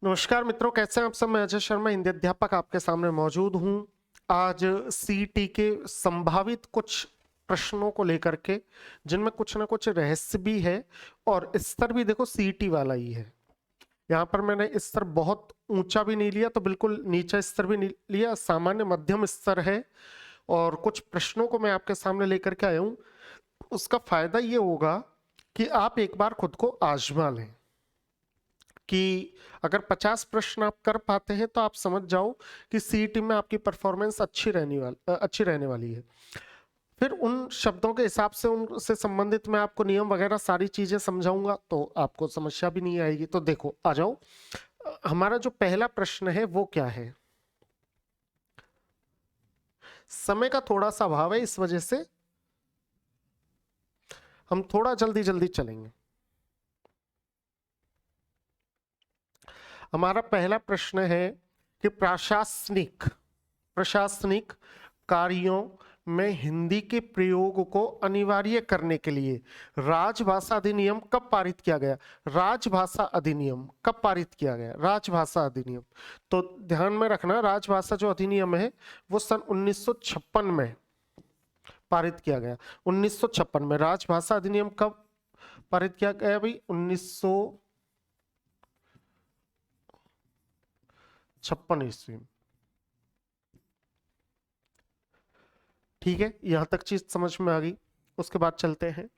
नमस्कार मित्रों, कैसे हैं आप सब। मैं अजय शर्मा, हिंदी अध्यापक आपके सामने मौजूद हूं। आज सीईटी के संभावित कुछ प्रश्नों को लेकर के, जिनमें कुछ ना कुछ रहस्य भी है और स्तर भी देखो सीईटी वाला ही है। यहाँ पर मैंने स्तर बहुत ऊंचा भी नहीं लिया, तो बिल्कुल नीचा स्तर भी नहीं लिया, सामान्य मध्यम स्तर है। और कुछ प्रश्नों को मैं आपके सामने लेकर के आया हूँ। उसका फायदा ये होगा कि आप एक बार खुद को आजमा लें कि अगर 50 प्रश्न आप कर पाते हैं तो आप समझ जाओ कि सीईटी में आपकी परफॉर्मेंस अच्छी रहने वाली है। फिर उन शब्दों के हिसाब से उनसे संबंधित मैं आपको नियम वगैरह सारी चीजें समझाऊंगा, तो आपको समस्या भी नहीं आएगी। तो देखो, आ जाओ। हमारा जो पहला प्रश्न है वो क्या है। समय का थोड़ा सा अभाव है, इस वजह से हम थोड़ा जल्दी जल्दी चलेंगे। हमारा पहला प्रश्न है कि प्रशासनिक कार्यों में हिंदी के प्रयोग को अनिवार्य करने के लिए राजभाषा अधिनियम कब पारित किया गया। राजभाषा अधिनियम कब पारित किया गया। राजभाषा अधिनियम, तो ध्यान में रखना, राजभाषा जो अधिनियम है वो सन 1956 में पारित किया गया। 1956 में राजभाषा अधिनियम कब पारित किया गया भाई। 1956 ईस्वी में। ठीक है, यहां तक चीज समझ में आ गई। उसके बाद चलते हैं,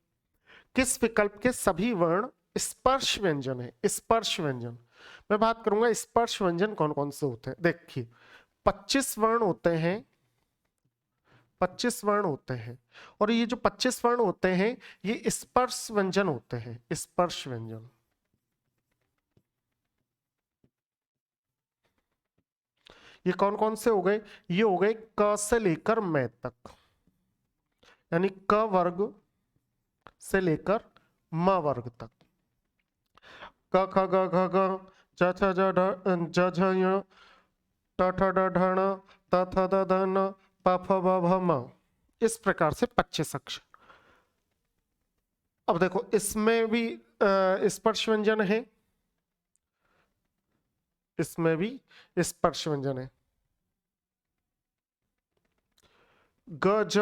किस विकल्प के सभी वर्ण स्पर्श व्यंजन है। स्पर्श व्यंजन मैं बात करूंगा। स्पर्श व्यंजन कौन कौन से होते हैं। देखिए, 25 वर्ण होते हैं। 25 वर्ण होते हैं, और ये जो 25 वर्ण होते हैं ये स्पर्श व्यंजन होते हैं। स्पर्श व्यंजन ये कौन कौन से हो गए। ये हो गए क से लेकर मैं तक, यानी क वर्ग से लेकर म वर्ग तक। क ख ग घ ग च छ ज ढ ज झ ञ ट ठ ड ढ ण त थ द ध न प फ ब भ म। इस प्रकार से 25 अक्षर। अब देखो, इसमें भी स्पर्श व्यंजन है, इसमें भी स्पर्श व्यंजन है। ग ज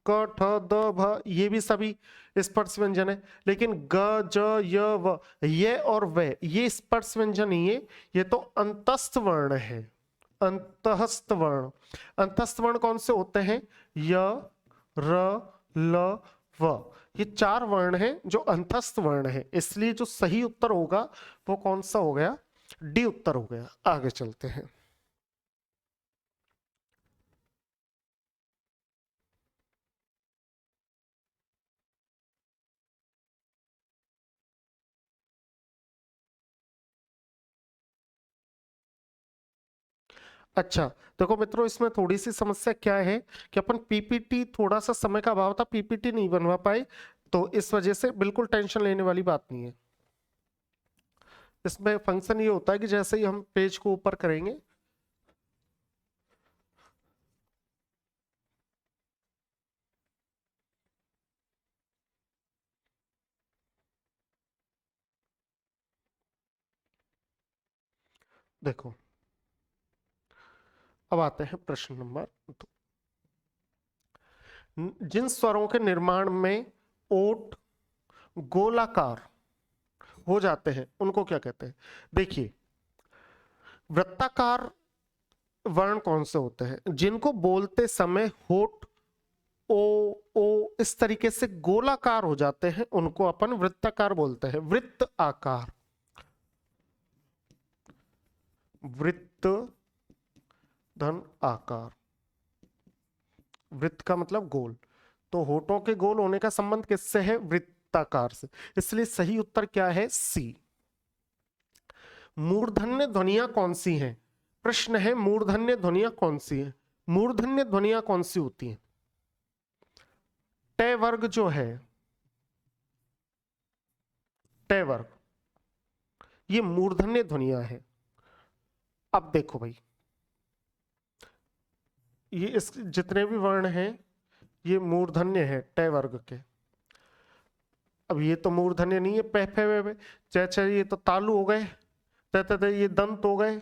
क ठ द भ ये भी सभी स्पर्श व्यंजन है। लेकिन ग ज य व ये और वे ये स्पर्श व्यंजन नहीं है, ये तो अंतस्थ वर्ण है। अंतस्थ वर्ण, अंतस्थ वर्ण कौन से होते हैं। य र ल व, ये 4 वर्ण हैं जो अंतस्थ वर्ण है। इसलिए जो सही उत्तर होगा वो कौन सा हो गया। डी उत्तर हो गया। आगे चलते हैं। अच्छा, देखो मित्रों, इसमें थोड़ी सी समस्या क्या है कि अपन पीपीटी, थोड़ा सा समय का अभाव था, पीपीटी नहीं बनवा पाए, तो इस वजह से बिल्कुल टेंशन लेने वाली बात नहीं है। इसमें फंक्शन ये होता है कि जैसे ही हम पेज को ऊपर करेंगे, देखो अब आते हैं प्रश्न नंबर 2। जिन स्वरों के निर्माण में ओठ गोलाकार हो जाते हैं उनको क्या कहते हैं। देखिए, वृत्ताकार वर्ण कौन से होते हैं। जिनको बोलते समय होठ ओ ओ इस तरीके से गोलाकार हो जाते हैं उनको अपन वृत्ताकार बोलते हैं। वृत्त आकार, वृत्त धन आकार। वृत्त का मतलब गोल, तो होठों के गोल होने का संबंध किससे है। वृत्ताकार से। इसलिए सही उत्तर क्या है, सी। मूर्धन्य ध्वनियां कौन सी हैं। प्रश्न है, मूर्धन्य ध्वनियां कौन सी हैं। मूर्धन्य ध्वनियां कौन सी होती हैं। ट वर्ग जो है, ट वर्ग, ये मूर्धन्य ध्वनियां है। अब देखो भाई, ये इस जितने भी वर्ण हैं ये मूर्धन्य है ट वर्ग के। अब ये तो मूर्धन्य नहीं है, पे फे वे चे, ये तो तालु हो गए, ये दंत हो गए।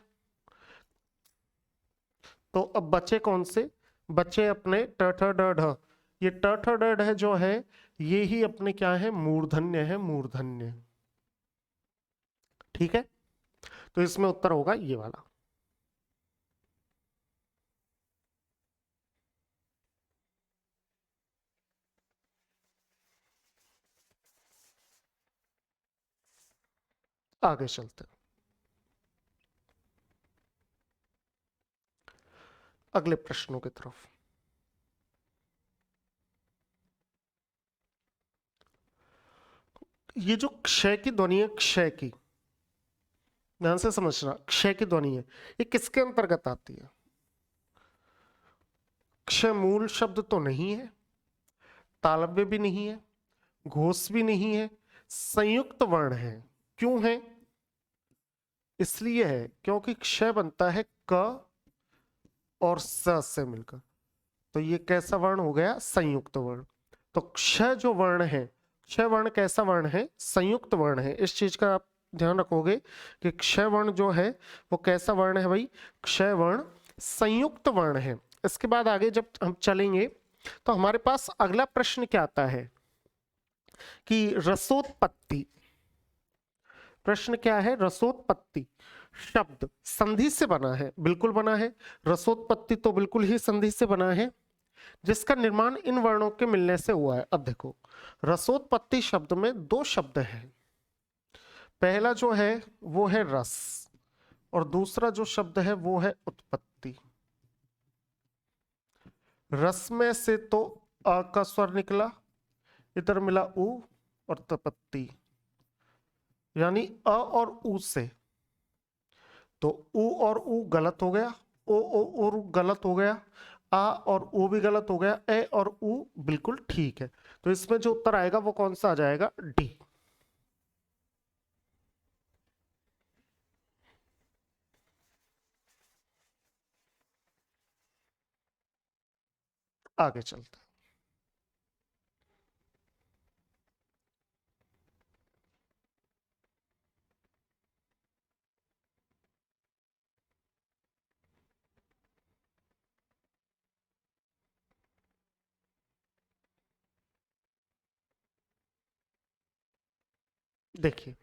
तो अब बचे कौन से? बचे अपने ट ठ ड ढ। ये ट ठ ड ढ जो है ये ही अपने क्या है? मूर्धन्य है, मूर्धन्य। ठीक है, तो इसमें उत्तर होगा ये वाला। आगे चलते हैं अगले प्रश्नों की तरफ। ये जो क्षय की ध्वनि है, क्षय की, ध्यान से समझना, क्षय की ध्वनि है, ये किसके अंतर्गत आती है? क्षय मूल शब्द तो नहीं है, तालव्य भी नहीं है, घोष भी नहीं है, संयुक्त वर्ण है। क्यों है? इसलिए है क्योंकि क्षय बनता है क और स से मिलकर, तो ये कैसा वर्ण हो गया? संयुक्त वर्ण। तो क्षय जो वर्ण है, क्षय वर्ण कैसा वर्ण है? संयुक्त वर्ण है। इस चीज का आप ध्यान रखोगे कि क्षय वर्ण जो है वो कैसा वर्ण है भाई? क्षय वर्ण संयुक्त वर्ण है। इसके बाद आगे जब हम चलेंगे तो हमारे पास अगला प्रश्न क्या आता है कि रसोत्पत्ति। प्रश्न क्या है? रसोत्पत्ति शब्द संधि से बना है, बिल्कुल बना है। रसोत्पत्ति तो बिल्कुल ही संधि से बना है, जिसका निर्माण इन वर्णों के मिलने से हुआ है। अब देखो, रसोत्पत्ति शब्द में दो शब्द हैं। पहला जो है वो है रस, और दूसरा जो शब्द है वो है उत्पत्ति। रस में से तो अ का स्वर निकला, इधर मिला उ, और तपत्ति यानी अ और उ से, तो उ और उ गलत हो गया, ओ और गलत हो गया, आ और ओ भी गलत हो गया, ए और उ बिल्कुल ठीक है। तो इसमें जो उत्तर आएगा वो कौन सा आ जाएगा? डी। आगे चलते हैं। देखिए,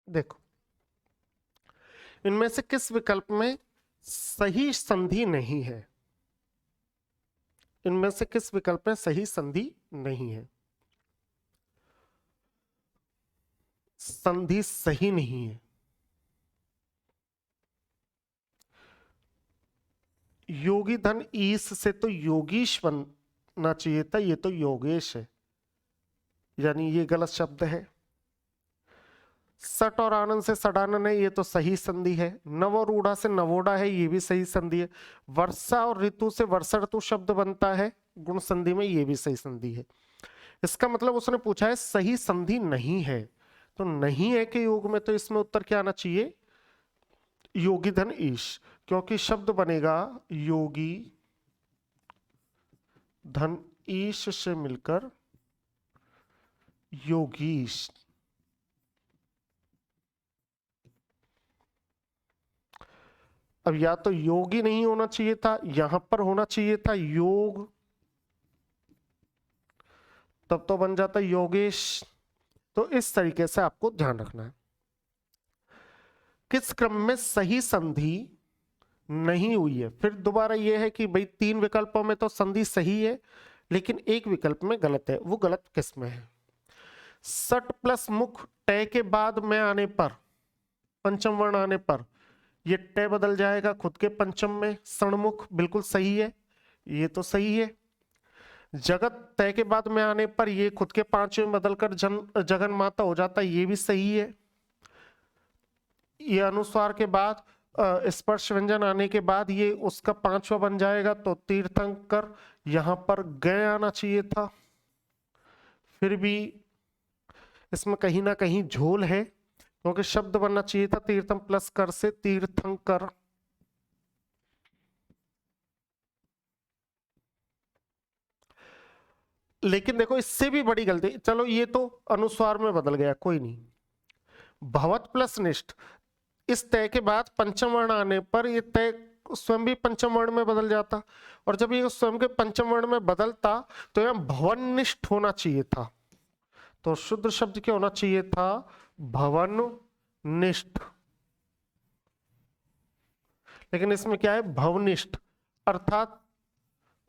देखो इनमें से किस विकल्प में सही संधि नहीं है? इनमें से किस विकल्प में सही संधि नहीं है? संधि सही नहीं है। योगी धन ईस से तो योगीश बनना चाहिए था, ये तो योगेश है, यानी ये गलत शब्द है। सट और आनंद से सडानन है, ये तो सही संधि है। नव और ऊढ़ा से नवोढ़ा है, ये भी सही संधि है। वर्षा और ऋतु से वर्षा ऋतु शब्द बनता है गुण संधि में, ये भी सही संधि है। इसका मतलब उसने पूछा है सही संधि नहीं है, तो नहीं है कि योग में, तो इसमें उत्तर क्या आना चाहिए? योगी धन ईश, क्योंकि शब्द बनेगा योगी धन ईश से मिलकर योगीश। अब या तो योगी नहीं होना चाहिए था, यहां पर होना चाहिए था योग, तब तो बन जाता योगेश। तो इस तरीके से आपको ध्यान रखना है। किस क्रम में सही संधि नहीं हुई है? फिर दोबारा यह है कि भाई तीन विकल्पों में तो संधि सही है, लेकिन एक विकल्प में गलत है। वो गलत किस में है? सट प्लस मुख टे के बाद में आने पर, पंचम वर्ण आने पर, ये टे बदल जाएगा खुद के पंचम में, सणमुख बिल्कुल सही है, ये तो सही है। जगत तय के बाद में आने पर ये खुद के पांचवें बदलकर जगन माता हो जाता है, ये भी सही है। ये अनुस्वार के बाद स्पर्श व्यंजन आने के बाद ये उसका पांचवा बन जाएगा, तो तीर्थंकर यहां पर गए आना चाहिए था। फिर भी इसमें कहीं ना कहीं झोल है, क्योंकि शब्द बनना चाहिए था तीर्थम प्लस कर से तीर्थंकर। लेकिन देखो इससे भी बड़ी गलती, चलो ये तो अनुस्वार में बदल गया, कोई नहीं। भवत प्लस निष्ठ, इस तय के बाद पंचम वर्ण आने पर ये तय स्वयं भी पंचम वर्ण में बदल जाता, और जब ये स्वयं के पंचम वर्ण में बदलता तो यह भवनिष्ठ होना चाहिए था। तो शुद्ध शब्द क्या होना चाहिए था? भवन निष्ठ। लेकिन इसमें क्या है? भवनिष्ठ, अर्थात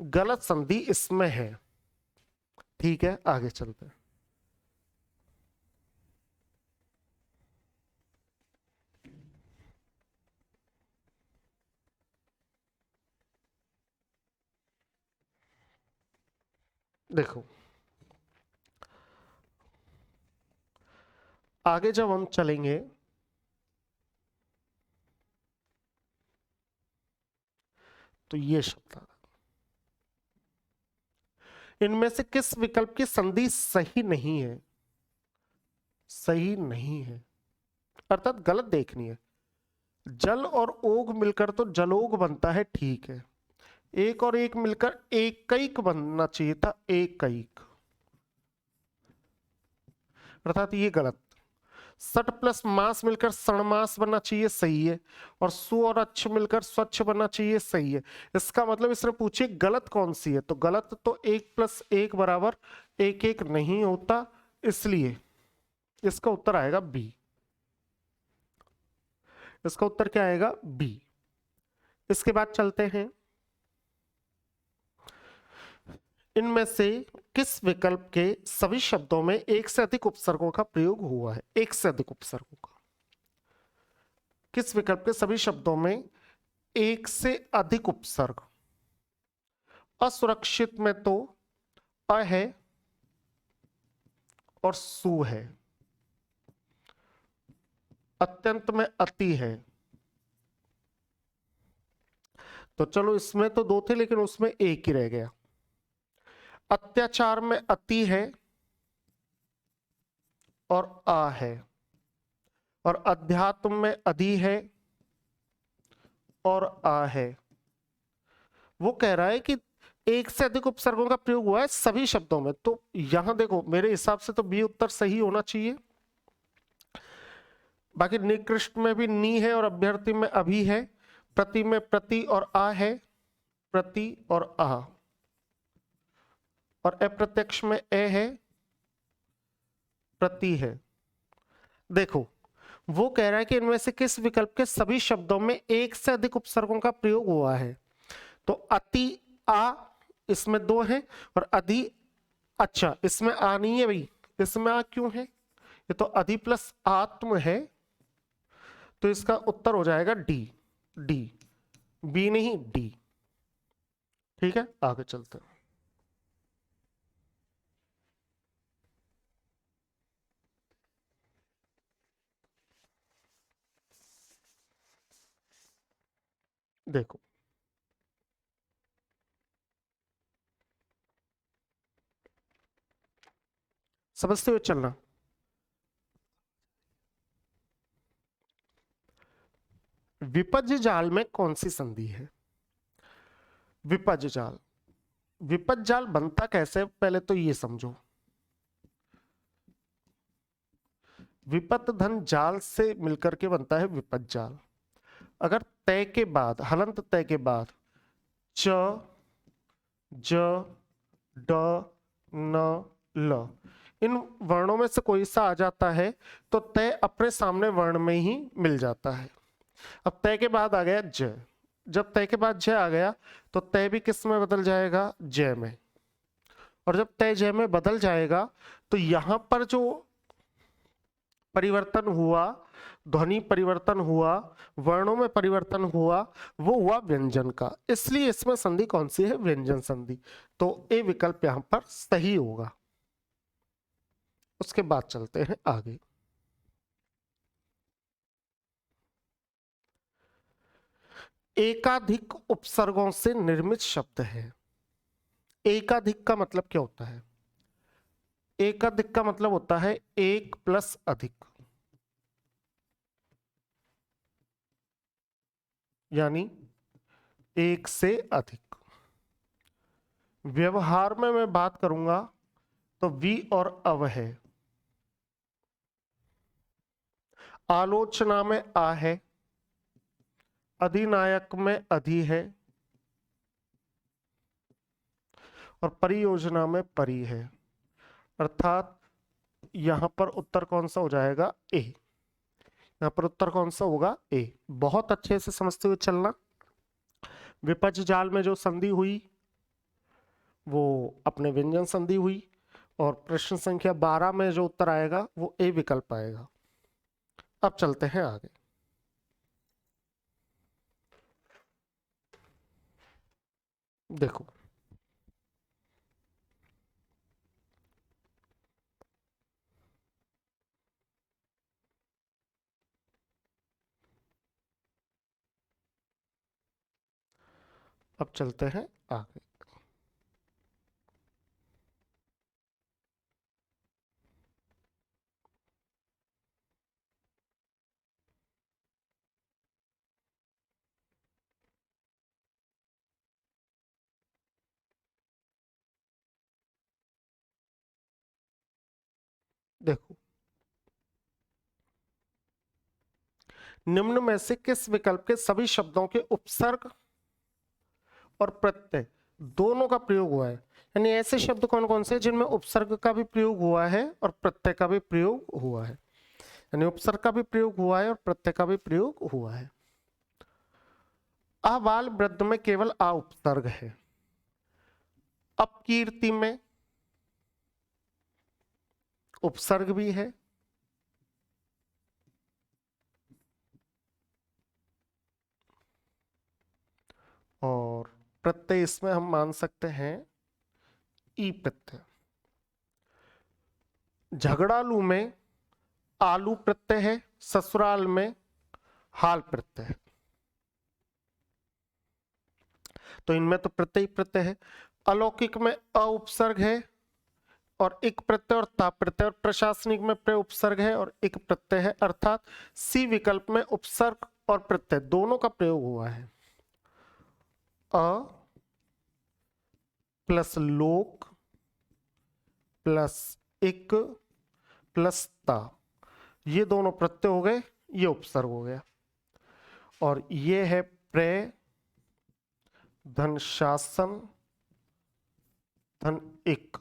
गलत संधि इसमें है। ठीक है, आगे चलते हैं। देखो आगे जब हम चलेंगे तो ये शब्द आ, इनमें से किस विकल्प की संधि सही नहीं है? सही नहीं है अर्थात गलत देखनी है। जल और ओग मिलकर तो जलोग बनता है, ठीक है। एक और एक मिलकर एकैक बनना चाहिए था, एकैक, अर्थात ये गलत। सट प्लस मास मिलकर सणमास बनना चाहिए, सही है। और सु और अच्छ मिलकर स्वच्छ बनना चाहिए, सही है। इसका मतलब इसने पूछे गलत कौन सी है, तो गलत तो एक प्लस एक बराबर एक एक नहीं होता, इसलिए इसका उत्तर आएगा बी। इसका उत्तर क्या आएगा? बी। इसके बाद चलते हैं, इनमें से किस विकल्प के सभी शब्दों में एक से अधिक उपसर्गों का प्रयोग हुआ है? एक से अधिक उपसर्गों का, किस विकल्प के सभी शब्दों में एक से अधिक उपसर्ग? असुरक्षित में तो अ है और सु है, अत्यंत में अति है। तो चलो इसमें तो दो थे लेकिन उसमें एक ही रह गया। अत्याचार में अति है और आ है, और अध्यात्म में अधि है और आ है। वो कह रहा है कि एक से अधिक उपसर्गों का प्रयोग हुआ है सभी शब्दों में, तो यहां देखो मेरे हिसाब से तो बी उत्तर सही होना चाहिए। बाकी निकृष्ट में भी नी है और अभ्यर्थी में अभी है, प्रति में प्रति और आ है, प्रति और आ, और अप्रत्यक्ष में ए है, प्रति है। देखो वो कह रहा है कि इनमें से किस विकल्प के सभी शब्दों में एक से अधिक उपसर्गों का प्रयोग हुआ है, तो अति आ इसमें दो है, और अधि, अच्छा इसमें आ नहीं है भाई, इसमें आ क्यों है? ये तो अधि प्लस आत्म है, तो इसका उत्तर हो जाएगा डी। डी, बी नहीं डी। ठीक है, आगे चलते हैं। देखो समझते हुए चलना। विपज्य जाल में कौन सी संधि है? विपज्य जाल, विपज्य जाल बनता कैसे पहले तो ये समझो। विपत धन जाल से मिलकर के बनता है विपज्य जाल। अगर तय के बाद, हलंत तय के बाद च, ज, ड, न, ल, इन वर्णों में से कोई सा आ जाता है तो तय अपने सामने वर्ण में ही मिल जाता है। अब तय के बाद आ गया ज, जब तय के बाद ज आ गया तो तय भी किस में बदल जाएगा? जय में। और जब तय जय में बदल जाएगा तो यहां पर जो परिवर्तन हुआ, ध्वनि परिवर्तन हुआ, वर्णों में परिवर्तन हुआ, वो हुआ व्यंजन का, इसलिए इसमें संधि कौन सी है? व्यंजन संधि। तो ए विकल्प यहां पर सही होगा। उसके बाद चलते हैं आगे। एकाधिक उपसर्गों से निर्मित शब्द है। एकाधिक का मतलब क्या होता है? एक अधिक का मतलब होता है एक प्लस अधिक, यानी एक से अधिक। व्यवहार में मैं बात करूंगा तो वी और अव है, आलोचना में आ है, अधिनायक में अधि है, और परियोजना में परि है। अर्थात यहां पर उत्तर कौन सा हो जाएगा? ए। यहां पर उत्तर कौन सा होगा? ए। बहुत अच्छे से समझते हुए चलना। विपक्ष जाल में जो संधि हुई वो अपने व्यंजन संधि हुई, और प्रश्न संख्या 12 में जो उत्तर आएगा वो ए विकल्प आएगा। अब चलते हैं आगे। देखो, अब चलते हैं आगे। देखो, निम्न में से किस विकल्प के सभी शब्दों के उपसर्ग और प्रत्यय दोनों का प्रयोग हुआ है? यानी ऐसे शब्द कौन कौन से जिनमें उपसर्ग का भी प्रयोग हुआ है और प्रत्यय का भी प्रयोग हुआ है? यानी उपसर्ग का भी प्रयोग हुआ है और प्रत्यय का भी प्रयोग हुआ है। अबाल वृद्ध में केवल आ उपसर्ग है। अपकीर्ति में उपसर्ग भी है, और प्रत्यय इसमें हम मान सकते हैं ई प्रत्यय। झगड़ालू में आलू प्रत्यय है, ससुराल में हाल प्रत्यय है, तो इनमें तो प्रत्यय प्रत्यय है। अलौकिक में अ उपसर्ग है और एक प्रत्यय और ता प्रत्यय, और प्रशासनिक में प्र उपसर्ग है और एक प्रत्यय है। अर्थात सी विकल्प में उपसर्ग और प्रत्यय दोनों का प्रयोग हुआ है। अ प्लस लोक प्लस एक प्लस ता, ये दोनों प्रत्यय हो गए, ये उपसर्ग हो गया, और ये है प्रे धन शासन धन एक।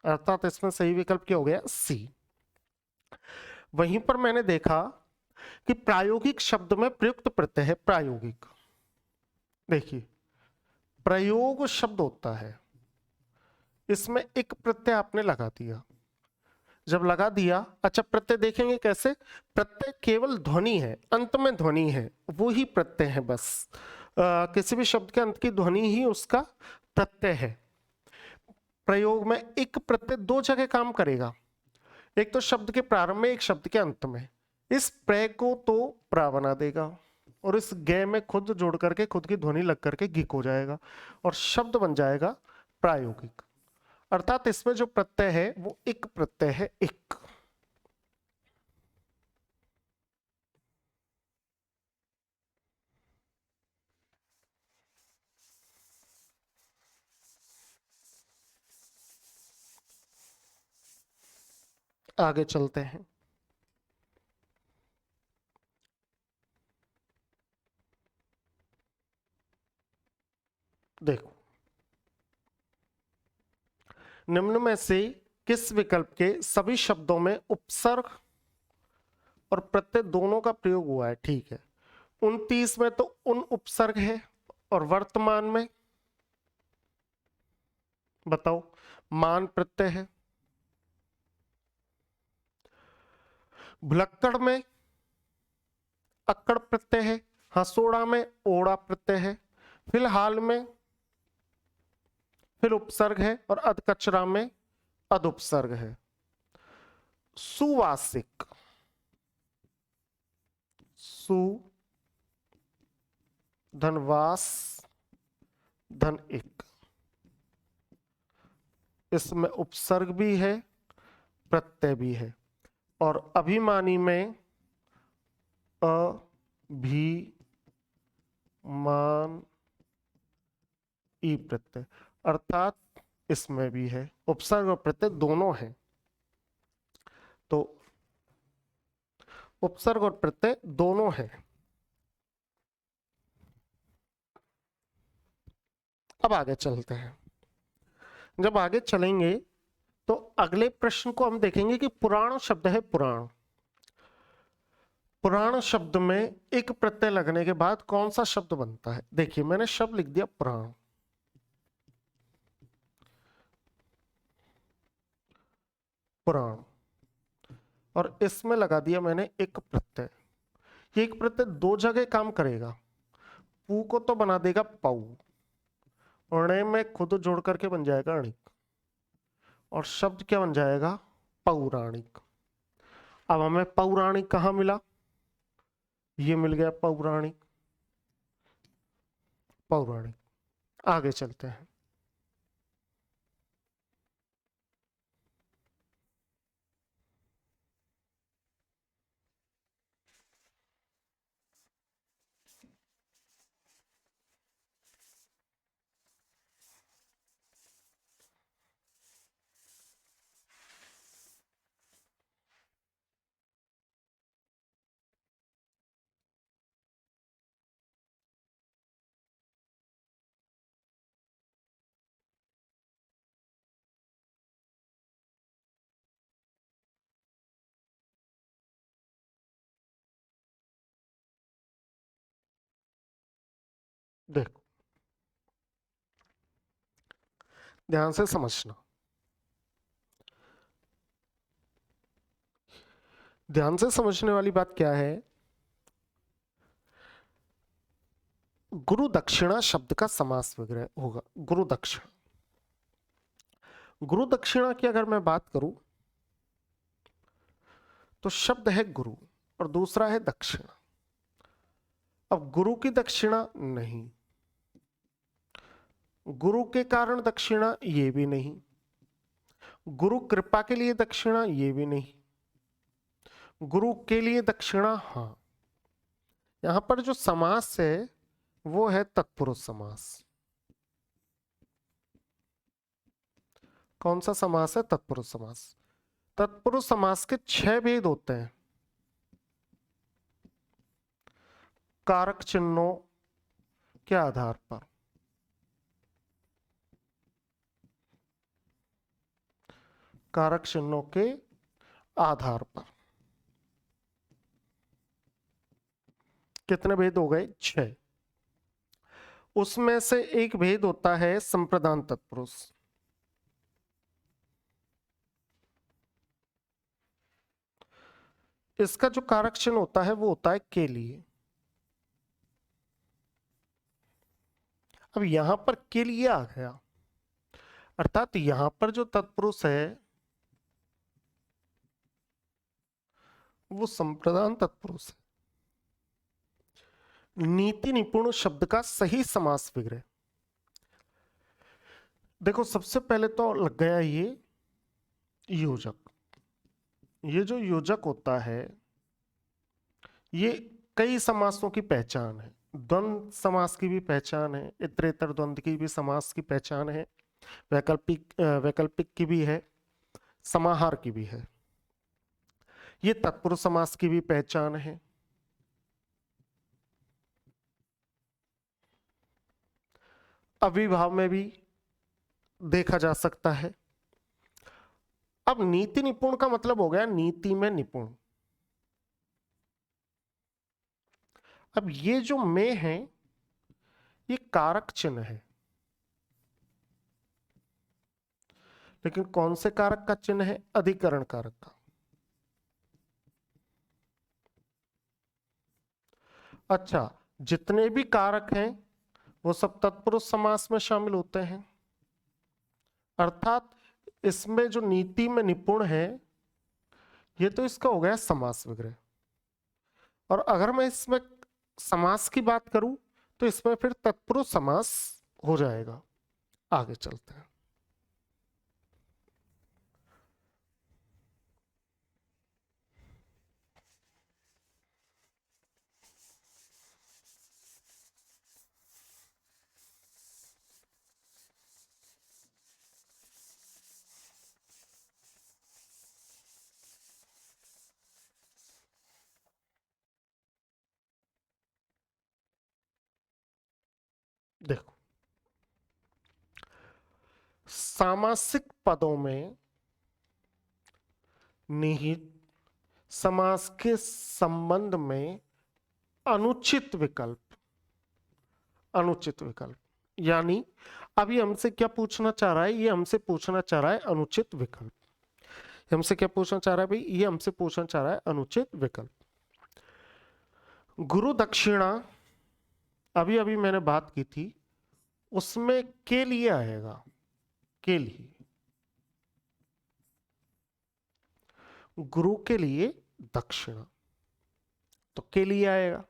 अर्थात इसमें सही विकल्प क्या हो गया? सी। वहीं पर मैंने देखा कि प्रायोगिक शब्द में प्रयुक्त प्रत्यय है प्रायोगिक। देखिए, प्रयोग शब्द होता है, इसमें एक प्रत्यय आपने लगा दिया। जब लगा दिया, अच्छा प्रत्यय देखेंगे कैसे? प्रत्यय केवल ध्वनि है, अंत में ध्वनि है, वो ही प्रत्यय है बस। किसी भी शब्द के अंत की ध्वनि ही उसका प्रत्यय है। प्रयोग में एक प्रत्यय दो जगह काम करेगा, एक तो शब्द के प्रारंभ में, एक शब्द के अंत में। इस प्र को तो प्रा बना देगा, और इस गे में खुद जोड़ करके खुद की ध्वनि लग करके गिक हो जाएगा, और शब्द बन जाएगा प्रायोगिक। अर्थात इसमें जो प्रत्यय है वो एक प्रत्यय है, एक। आगे चलते हैं। देखो, निम्न में से किस विकल्प के सभी शब्दों में उपसर्ग और प्रत्यय दोनों का प्रयोग हुआ है? ठीक है, 29 में तो उन उपसर्ग है, और वर्तमान में बताओ मान प्रत्यय है। भुलक्कड़ में अक्कड़ प्रत्यय है, हसोड़ा में ओड़ा प्रत्यय है, फिलहाल में फिर उपसर्ग है, और अधकचरा में अध उपसर्ग है। सुवासिक, सु धनवास धन एक, इसमें उपसर्ग भी है, प्रत्यय भी है, और अभिमानी में अभिमान ई प्रत्यय, अर्थात इसमें भी है उपसर्ग और प्रत्यय दोनों हैं। तो उपसर्ग और प्रत्यय दोनों हैं। अब आगे चलते हैं। जब आगे चलेंगे तो अगले प्रश्न को हम देखेंगे कि पुराण शब्द है पुराण। पुराण शब्द में एक प्रत्यय लगने के बाद कौन सा शब्द बनता है? देखिए मैंने शब्द लिख दिया पुराण, पुराण, और इसमें लगा दिया मैंने एक प्रत्यय। ये एक प्रत्यय दो जगह काम करेगा। पू को तो बना देगा पाऊ, णे में खुद जोड़ करके बन जाएगा अणिक, और शब्द क्या बन जाएगा? पौराणिक। अब हमें पौराणिक कहाँ मिला? ये मिल गया पौराणिक, पौराणिक। आगे चलते हैं। देखो ध्यान से समझना, ध्यान से समझने वाली बात क्या है? गुरु दक्षिणा शब्द का समास विग्रह होगा। गुरु दक्षिणा, गुरु दक्षिणा की अगर मैं बात करूं तो शब्द है गुरु और दूसरा है दक्षिणा। अब गुरु की दक्षिणा नहीं, गुरु के कारण दक्षिणा ये भी नहीं, गुरु कृपा के लिए दक्षिणा ये भी नहीं, गुरु के लिए दक्षिणा हाँ। यहां पर जो समास है वो है तत्पुरुष समास। कौन सा समास है? तत्पुरुष समास। तत्पुरुष समास के 6 भेद होते हैं। कारक चिन्हों के आधार पर, कारक चिन्हों के आधार पर कितने भेद हो गए? 6। उसमें से एक भेद होता है संप्रदान तत्पुरुष। इसका जो कारक चिन्ह होता है वो होता है के लिए। अब यहां पर के लिए आ गया, अर्थात यहां पर जो तत्पुरुष है वो संप्रदान तत्पुरुष है। नीति निपुण शब्द का सही समास विग्रह। देखो सबसे पहले तो लग गया ये योजक। ये जो योजक होता है ये कई समासों की पहचान है। द्वंद्व समास की भी पहचान है, इतरेतर द्वंद्व की भी समास की पहचान है, वैकल्पिक की भी है, समाहार की भी है। ये तत्पुरुष समास की भी पहचान है। अविभाव में भी देखा जा सकता है। अब नीति निपुण का मतलब हो गया नीति में निपुण। अब ये जो में है ये कारक चिन्ह है, लेकिन कौन से कारक का चिन्ह है? अधिकरण कारक का। अच्छा, जितने भी कारक हैं वो सब तत्पुरुष समास में शामिल होते हैं, अर्थात इसमें जो नीति में निपुण है ये तो इसका हो गया समास विग्रह। और अगर मैं इसमें समास की बात करूं तो इसमें फिर तत्पुरुष समास हो जाएगा। आगे चलते हैं। देखो, सामासिक पदों में निहित समास के संबंध में अनुचित विकल्प, अनुचित विकल्प यानी अभी हमसे क्या पूछना चाह रहा है, ये हमसे पूछना चाह रहा है अनुचित विकल्प। हमसे क्या पूछना चाह रहा है भाई, ये हमसे पूछना चाह रहा है अनुचित विकल्प। गुरु दक्षिणा अभी अभी मैंने बात की थी, उसमें के लिए आएगा, के लिए, गुरु के लिए दक्षिणा, तो के लिए आएगा।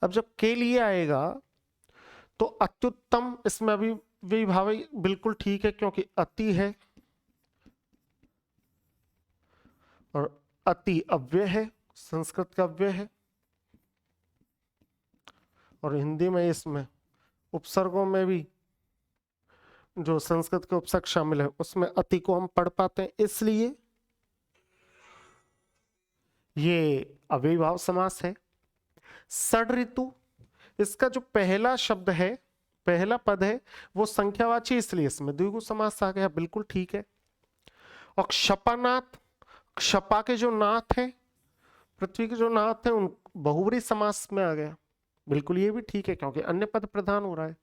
अब जब के लिए आएगा तो अत्युत्तम, इसमें अभी विभाव बिल्कुल ठीक है क्योंकि अति है और अति अव्यय है, संस्कृत का अव्यय है, और हिंदी में इसमें उपसर्गों में भी जो संस्कृत के उपसर्ग शामिल है उसमें अति को हम पढ़ पाते हैं, इसलिए ये अव्ययीभाव समास है। षड ऋतु, इसका जो पहला शब्द है, पहला पद है, वो संख्यावाची, इसलिए इसमें द्विगु समास आ गया, बिल्कुल ठीक है। और क्षपानाथ, क्षपा के जो नाथ है, पृथ्वी के जो नाथ है, उन बहुब्री समास में आ गया, बिल्कुल ये भी ठीक है क्योंकि अन्य पद प्रधान हो रहा है।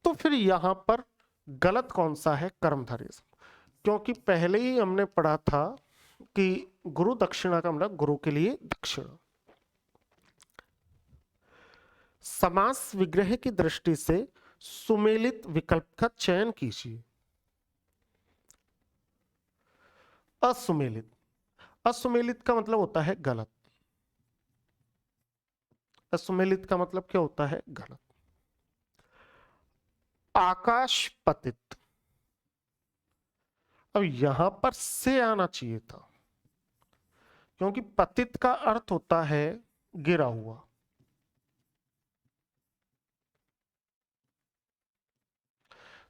तो फिर यहां पर गलत कौन सा है, कर्मधारय, क्योंकि पहले ही हमने पढ़ा था कि गुरु दक्षिणा का मतलब गुरु के लिए दक्षिणा। समास विग्रह की दृष्टि से सुमेलित विकल्प का चयन कीजिए। असुमेलित, असुमेलित का मतलब होता है गलत, असुमेलित का मतलब क्या होता है, गलत। आकाश पतित, अब यहां पर से आना चाहिए था क्योंकि पतित का अर्थ होता है गिरा हुआ।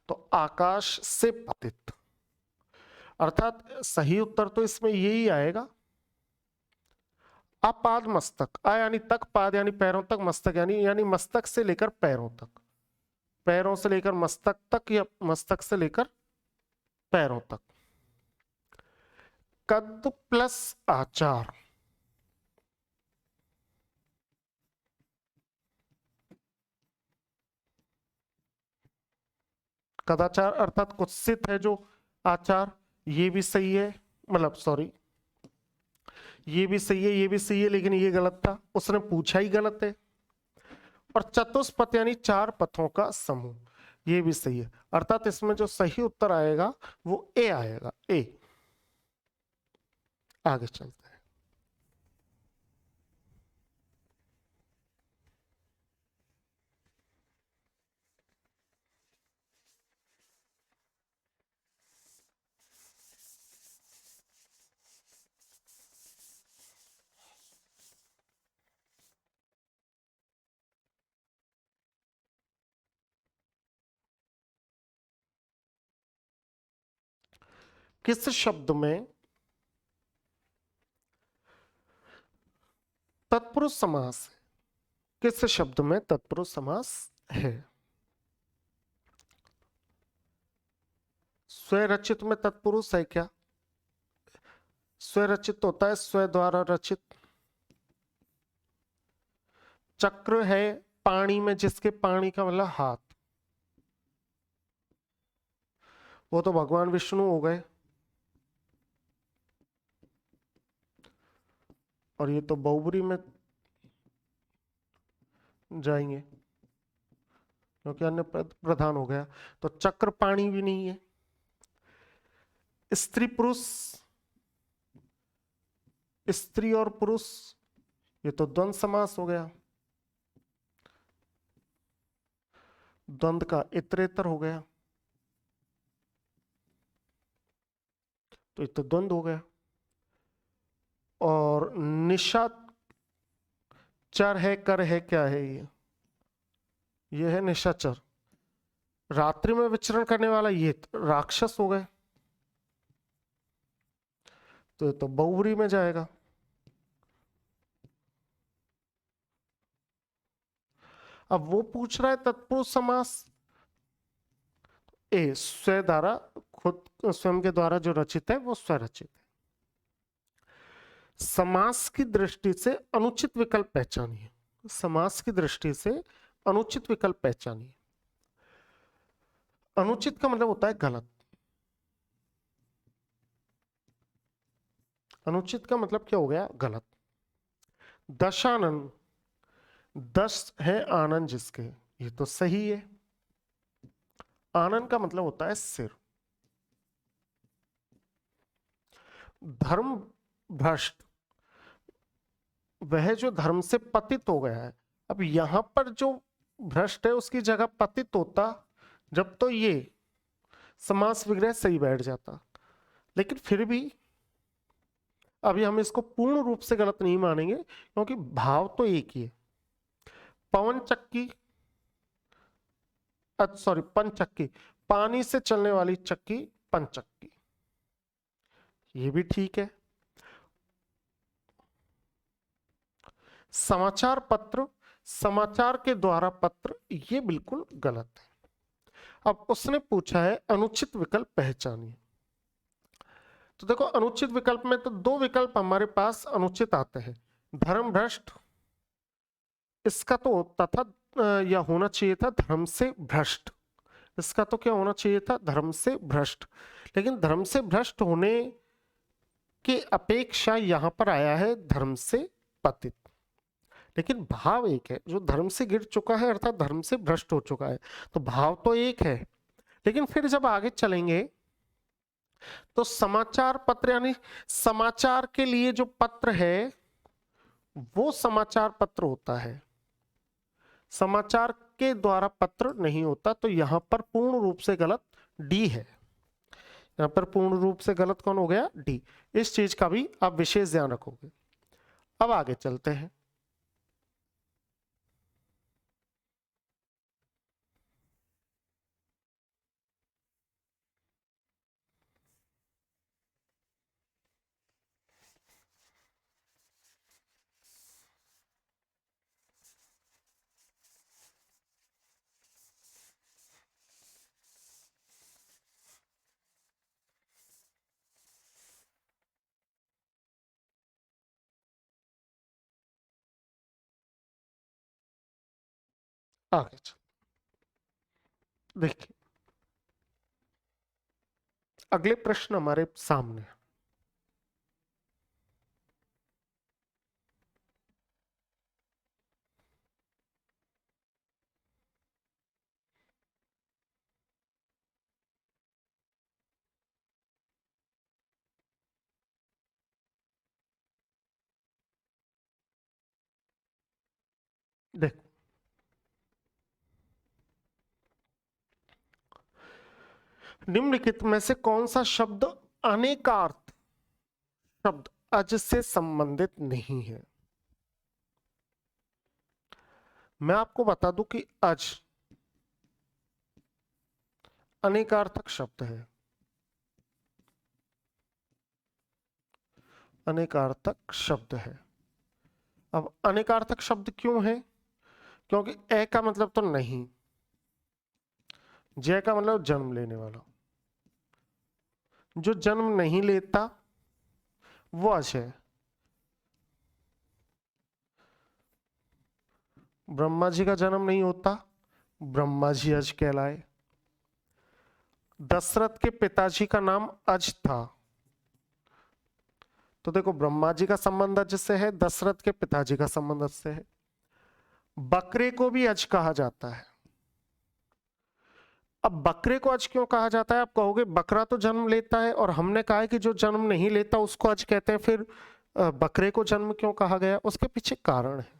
तो आकाश से पतित, अर्थात सही उत्तर तो इसमें यही आएगा, अपाद मस्तक, आ यानी तक, पाद यानी पैरों तक, मस्तक यानी मस्तक से लेकर पैरों तक, पैरों से लेकर मस्तक तक या मस्तक से लेकर पैरों तक। कद प्लस आचार, कदाचार अर्थात कुत्सित है जो आचार, ये भी सही है, मतलब सॉरी, ये भी सही है, ये भी सही है, लेकिन ये गलत था, उसने पूछा ही गलत है। और चतुष्पथ यानी चार पथों का समूह, ये भी सही है, अर्थात इसमें जो सही उत्तर आएगा वो ए आएगा, ए। आगे चलते हैं। किस शब्द में तत्पुरुष समास है, किस शब्द में तत्पुरुष समास है? स्वरचित में तत्पुरुष है क्या? स्वरचित होता है स्व द्वारा रचित। चक्र है पानी में, जिसके पानी का मतलब हाथ, वो तो भगवान विष्णु हो गए, और ये तो बहुब्री में जाएंगे क्योंकि अन्य प्रधान हो गया, तो चक्र पानी भी नहीं है। स्त्री पुरुष, स्त्री और पुरुष, ये तो द्वंद समास हो गया, द्वंद का इतरेतर हो गया, तो ये तो द्वंद हो गया। और निशाचर है, कर है, क्या है ये है निशाचर, रात्रि में विचरण करने वाला, ये राक्षस हो गए, तो ये तो बहुब्री में जाएगा। अब वो पूछ रहा है तत्पुरुष समास, ए स्वयं द्वारा, खुद स्वयं के द्वारा जो रचित है वो स्वरचित है। समास की दृष्टि से अनुचित विकल्प पहचानिए, समास की दृष्टि से अनुचित विकल्प पहचानिए। अनुचित का मतलब होता है गलत, अनुचित का मतलब क्या हो गया, गलत। दशानन, दस है आनंद जिसके, ये तो सही है। आनंद का मतलब होता है सिर। धर्म भ्रष्ट, वह जो धर्म से पतित हो गया है। अब यहां पर जो भ्रष्ट है उसकी जगह पतित होता जब तो ये समास विग्रह सही बैठ जाता, लेकिन फिर भी अभी हम इसको पूर्ण रूप से गलत नहीं मानेंगे क्योंकि भाव तो एक ही है। पवन चक्की, सॉरी पंचक्की, पानी से चलने वाली चक्की पंचक्की, ये भी ठीक है। समाचार पत्र, समाचार के द्वारा पत्र, ये बिल्कुल गलत है। अब उसने पूछा है अनुचित विकल्प पहचानिए। तो देखो अनुचित विकल्प में तो दो विकल्प हमारे पास अनुचित आते हैं, धर्म भ्रष्ट, इसका तो होता था या होना चाहिए था धर्म से भ्रष्ट, इसका तो क्या होना चाहिए था, धर्म से भ्रष्ट। लेकिन धर्म से भ्रष्ट होने की अपेक्षा यहां पर आया है धर्म से पतित। लेकिन भाव एक है, जो धर्म से गिर चुका है अर्थात धर्म से भ्रष्ट हो चुका है, तो भाव तो एक है। लेकिन फिर जब आगे चलेंगे तो समाचार पत्र यानी समाचार के लिए जो पत्र है वो समाचार पत्र होता है, समाचार के द्वारा पत्र नहीं होता। तो यहां पर पूर्ण रूप से गलत डी है, यहां पर पूर्ण रूप से गलत कौन हो गया, डी। इस चीज का भी आप विशेष ध्यान रखोगे। अब आगे चलते हैं। आगे चल, देखिए अगले प्रश्न हमारे सामने है। देखो निम्नलिखित में से कौन सा शब्द अनेकार्थ शब्द अज से संबंधित नहीं है। मैं आपको बता दूं कि अज अनेकार्थक शब्द है, अनेकार्थक शब्द है। अब अनेकार्थक शब्द क्यों है, क्योंकि ए का मतलब तो नहीं, जय का मतलब जन्म लेने वाला, जो जन्म नहीं लेता वो अज है। ब्रह्मा जी का जन्म नहीं होता, ब्रह्मा जी अज कहलाए। दशरथ के पिताजी का नाम अज था, तो देखो ब्रह्मा जी का संबंध अज से है, दशरथ के पिताजी का संबंध अज से है। बकरे को भी अज कहा जाता है। अब बकरे को अज क्यों कहा जाता है, आप कहोगे बकरा तो जन्म लेता है और हमने कहा है कि जो जन्म नहीं लेता उसको अज कहते हैं, फिर बकरे को जन्म क्यों कहा गया, उसके पीछे कारण है।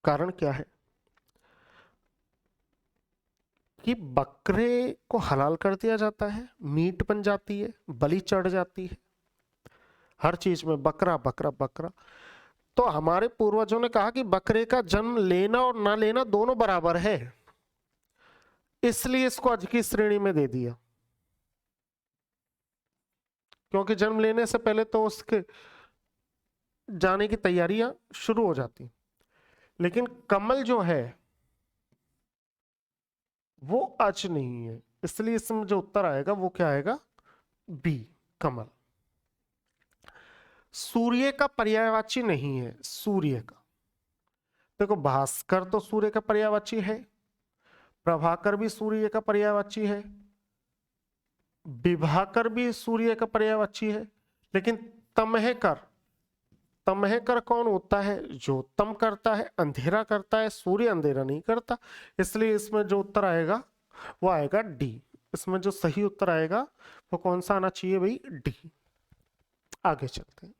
कारण क्या है कि बकरे को हलाल कर दिया जाता है, मीट बन जाती है, बलि चढ़ जाती है, हर चीज में बकरा बकरा बकरा। तो हमारे पूर्वजों ने कहा कि बकरे का जन्म लेना और ना लेना दोनों बराबर है, इसलिए इसको अज की श्रेणी में दे दिया। क्योंकि जन्म लेने से पहले तो उसके जाने की तैयारियां शुरू हो जाती। लेकिन कमल जो है वो अच नहीं है, इसलिए इसमें जो उत्तर आएगा वो क्या आएगा, बी, कमल। सूर्य का पर्यायवाची नहीं है, सूर्य का, देखो भास्कर तो सूर्य का पर्यायवाची है, प्रभाकर भी सूर्य का पर्यायवाची है, विभाकर भी सूर्य का पर्यायवाची है, लेकिन तमहकर, तमहकर कौन होता है, जो तम करता है, अंधेरा करता है, सूर्य अंधेरा नहीं करता। इसलिए इसमें जो उत्तर आएगा वो आएगा डी। इसमें जो सही उत्तर आएगा वो कौन सा आना चाहिए भाई, डी। आगे चलते हैं।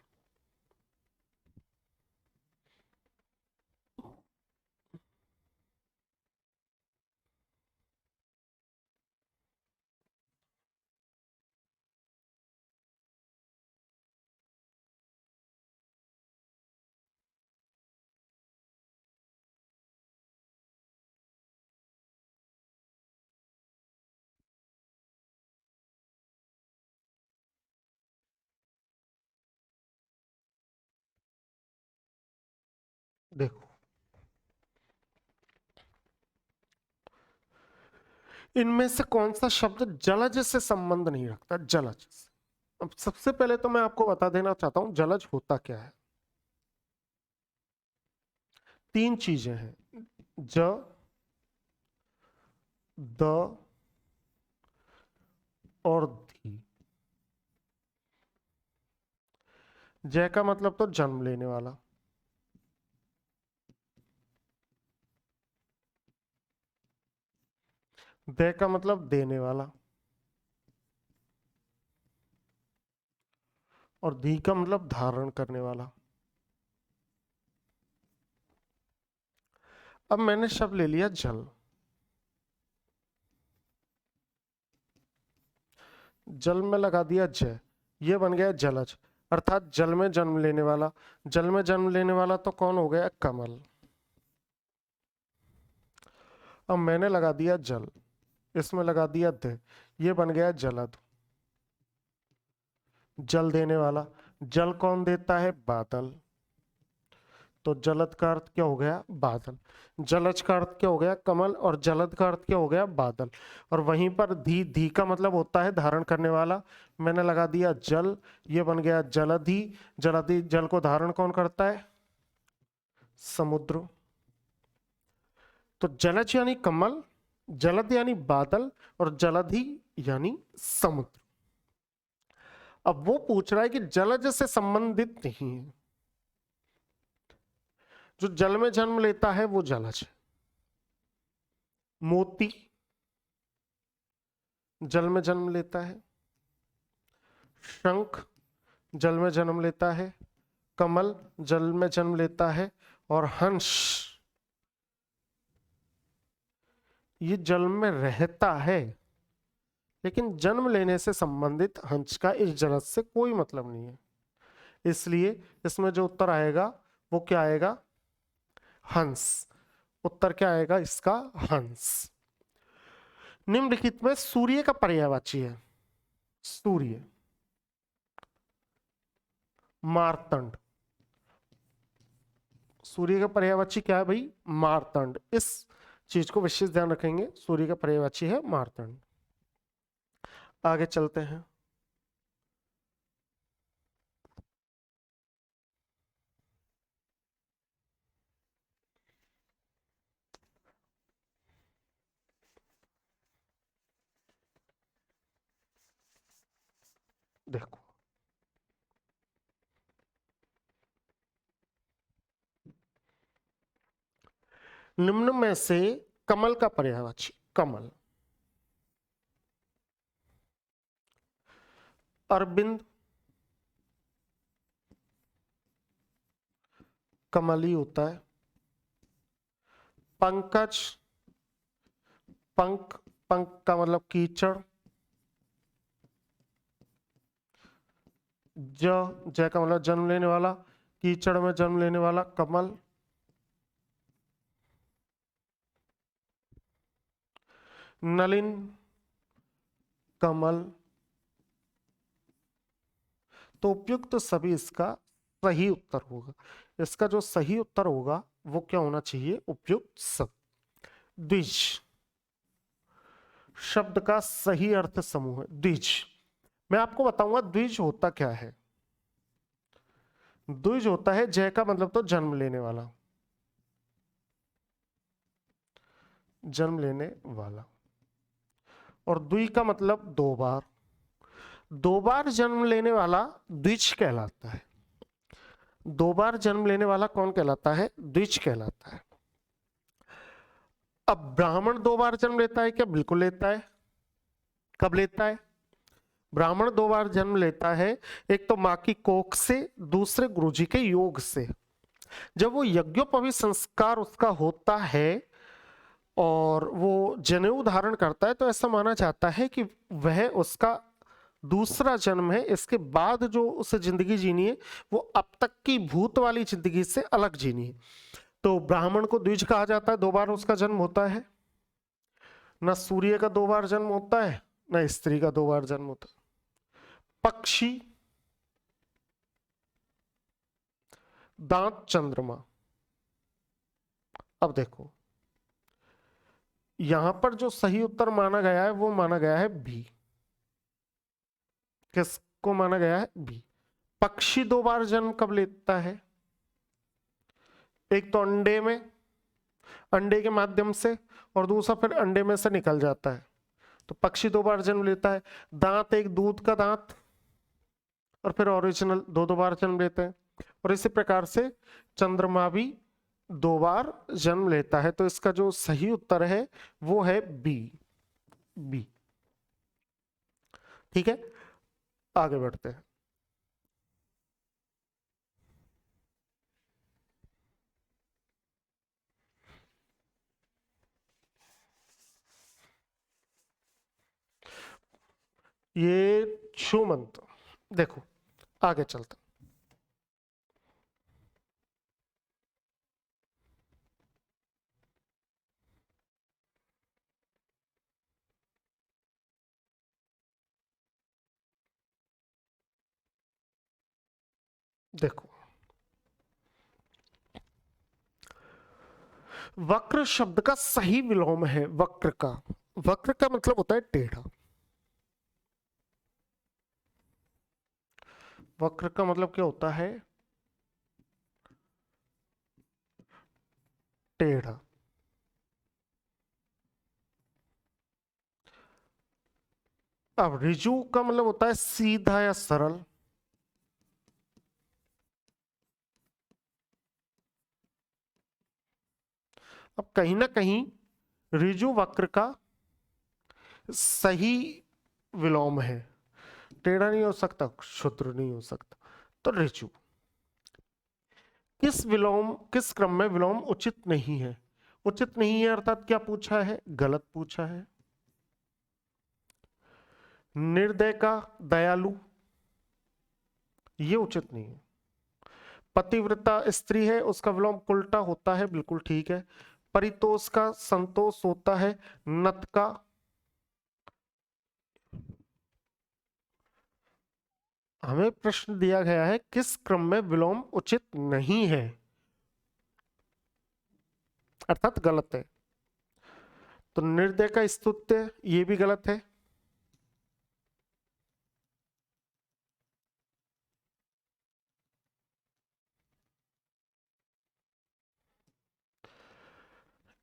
देखो इनमें से कौन सा शब्द जलज से संबंध नहीं रखता, जलज से। अब सबसे पहले तो मैं आपको बता देना चाहता हूं जलज होता क्या है। तीन चीजें हैं, ज, द और धी। जय का मतलब तो जन्म लेने वाला, दे का मतलब देने वाला, और धी का मतलब धारण करने वाला। अब मैंने शब्द ले लिया जल, जल में लगा दिया जय, ये बन गया जलज, अर्थात जल में जन्म लेने वाला। जल में जन्म लेने वाला तो कौन हो गया, कमल। अब मैंने लगा दिया जल, इसमें लगा दिया द, ये बन गया जलद, जल देने वाला। जल कौन देता है, बादल, तो जलद का अर्थ क्या हो गया, बादल। जलज का अर्थ क्या हो गया, कमल, और जलद का अर्थ क्या हो गया, बादल। और वहीं पर धी, धी का मतलब होता है धारण करने वाला। मैंने लगा दिया जल, ये बन गया जलधि। जलधि, जल को धारण कौन करता है, समुद्र। तो जलज यानी कमल, जलद यानी बादल, और जलधि यानी समुद्र। अब वो पूछ रहा है कि जलज से संबंधित नहीं है, जो जल में जन्म लेता है वो जलज है। मोती जल में जन्म लेता है, शंख जल में जन्म लेता है, कमल जल में जन्म लेता है, और हंस ये जल में रहता है, लेकिन जन्म लेने से संबंधित हंस का इस जलज से कोई मतलब नहीं है। इसलिए इसमें जो उत्तर आएगा वो क्या आएगा, हंस। उत्तर क्या आएगा इसका, हंस। निम्नलिखित में सूर्य का पर्यायवाची है, सूर्य, मार्तंड। सूर्य का पर्यायवाची क्या है भाई, मार्तंड। इस चीज को विशेष ध्यान रखेंगे, सूर्य का पर्यायवाची है मार्तंड। आगे चलते हैं। देखो निम्न में से कमल का पर्यायवाची, कमल, अरविंद कमल ही होता है। पंकज, पंख, पंख का मतलब कीचड़। जय का मतलब जन्म लेने वाला, कीचड़ में जन्म लेने वाला कमल। नलिन कमल। तो उपयुक्त तो सभी इसका सही उत्तर होगा। इसका जो सही उत्तर होगा वो क्या होना चाहिए? उपयुक्त शब्द। द्विज शब्द का सही अर्थ समूह है द्विज। मैं आपको बताऊंगा द्विज होता क्या है। द्विज होता है, जय का मतलब तो जन्म लेने वाला, जन्म लेने वाला, और द्वि का मतलब दो बार, दो बार जन्म लेने वाला द्विज कहलाता है। दो बार जन्म लेने वाला कौन कहलाता है? द्विज कहलाता है। अब ब्राह्मण दो बार जन्म लेता है क्या? बिल्कुल लेता है। कब लेता है? ब्राह्मण दो बार जन्म लेता है, एक तो मां की कोख से, दूसरे गुरुजी के योग से। जब वो यज्ञोपवीत संस्कार उसका होता है और वो जनेऊ धारण करता है, तो ऐसा माना जाता है कि वह उसका दूसरा जन्म है। इसके बाद जो उसे जिंदगी जीनी है वो अब तक की भूत वाली जिंदगी से अलग जीनी है। तो ब्राह्मण को द्विज कहा जाता है, दो बार उसका जन्म होता है। न सूर्य का दो बार जन्म होता है, न स्त्री का दो बार जन्म होता है। पक्षी, दांत, चंद्रमा। अब देखो यहां पर जो सही उत्तर माना गया है वो माना गया है बी। किसको माना गया है? बी। पक्षी दो बार जन्म कब लेता है? एक तो अंडे में, अंडे के माध्यम से, और दूसरा फिर अंडे में से निकल जाता है। तो पक्षी दो बार जन्म लेता है। दांत, एक दूध का दांत, और फिर ओरिजिनल दो दो बार जन्म लेते हैं। और इसी प्रकार से चंद्रमा भी दो बार जन्म लेता है। तो इसका जो सही उत्तर है वो है बी। बी। ठीक है, आगे बढ़ते हैं। ये छूमंत, देखो आगे चलते। देखो वक्र शब्द का सही विलोम है वक्र का। वक्र का मतलब होता है टेढ़ा। वक्र का मतलब क्या होता है? टेढ़ा। अब रिजु का मतलब होता है सीधा या सरल। अब कहीं ना कहीं रिजु वक्र का सही विलोम है। टेढ़ा नहीं हो सकता, क्षुद्र नहीं हो सकता। तो रिजु किस विलोम, किस क्रम में विलोम उचित नहीं है? उचित नहीं है अर्थात क्या पूछा है? गलत पूछा है। निर्दय का दयालु, ये उचित नहीं है। पतिव्रता स्त्री है, उसका विलोम उल्टा होता है, बिल्कुल ठीक है। परितोष का संतोष होता है। नत का, हमें प्रश्न दिया गया है किस क्रम में विलोम उचित नहीं है, अर्थात गलत है। तो निर्दय का स्तुत्य ये भी गलत है।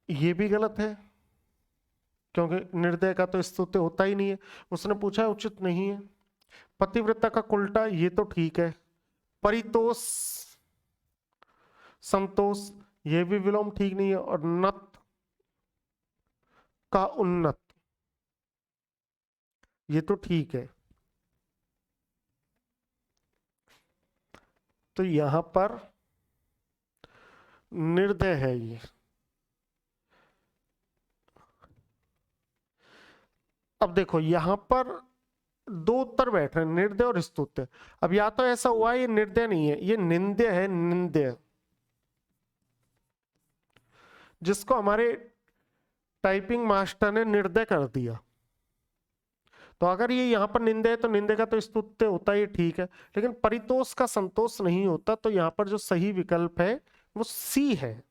ये भी गलत है, क्योंकि निर्दय का तो स्तुत्य होता ही नहीं है। उसने पूछा है उचित नहीं है। पतिव्रता का उल्टा ये तो ठीक है। परितोष, संतोष, ये भी विलोम ठीक नहीं है। और नत का उन्नत, ये तो ठीक है। तो यहां पर निर्दय है ये। अब देखो यहां पर दो उत्तर बैठ रहे हैं, निर्दय और स्तुत्य। अब या तो ऐसा हुआ ये निर्दय नहीं है, ये निंद्य है, निंद्य, जिसको हमारे टाइपिंग मास्टर ने निर्दय कर दिया। तो अगर ये यहाँ पर निंदे है तो निंदे का तो स्तुत्य होता है, ये ठीक है, लेकिन परितोष का संतोष नहीं होता, तो यहाँ पर जो सही विकल्प है वो सी है।